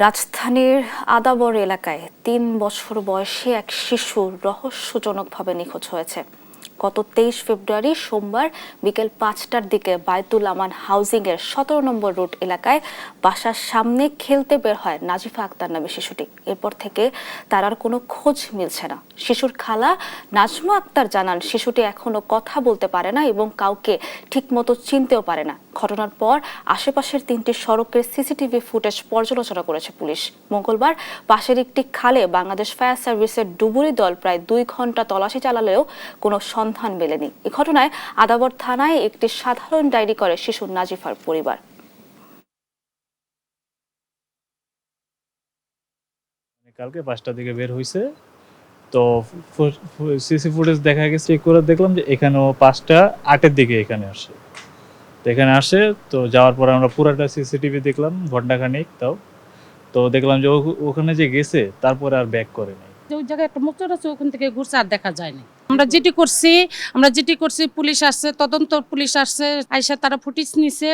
রাজধানীর আদাবর এলাকায় ৩ বছর বয়সী এক শিশু রহস্যজনকভাবে নিখোঁজ হয়েছে। গত ২৩ ফেব্রুয়ারি সোমবার বিকেল ৫টার দিকে বায়তুল আমান হাউজিং এর ১৭ নম্বর রোড এলাকায় বাসার সামনে খেলতে বের হয় নাজিফা আক্তার নামে শিশুটি। এরপর থেকে তার আর কোনো খোঁজ মিলছে না। শিশুর খালা নাজমা আক্তার জানান, শিশুটি এখনো কথা বলতে পারে না এবং কাউকে ঠিকমতো চিনতেও পারে না। ঘটনার পর আশেপাশের ৩টি সড়কের সিসিটিভি ফুটেজ পর্যালোচনা করেছে পুলিশ। মঙ্গলবার পাশের একটি খালে বাংলাদেশ ফায়ার সার্ভিসের ডুবুরি দল প্রায় ২ ঘন্টা তল্লাশি চালালেও কোনো সন্ধান মেলেনি। এ ঘটনায় আদাবর থানায় একটি সাধারণ ডায়েরি করে শিশু নাজিফার পরিবার। কালকে ৫টার দিকে বের হয়েছে, তো সিসি ফুটেজ দেখা গেছে, চেক করে দেখলাম যে এখানেও ৫টা ৮-এর দিকে এখানে আসে। তো এখানে আসে, তো যাওয়ার পরে আমরা পুরাটা সিসিটিভি দেখলাম ঘন্টাখানিক, তাও তো দেখলাম যে ওখানে যে গেছে তারপরে আর ব্যাক করে নাই। ওই জায়গায় একটা মোচড় আছে, ওখান থেকে ঘুরছে, আর দেখা যায়নি। আমরা যেটি করছি পুলিশ আসছে, তদন্ত পুলিশ আসছে, আইসা তারা ফুটেজ নিছে।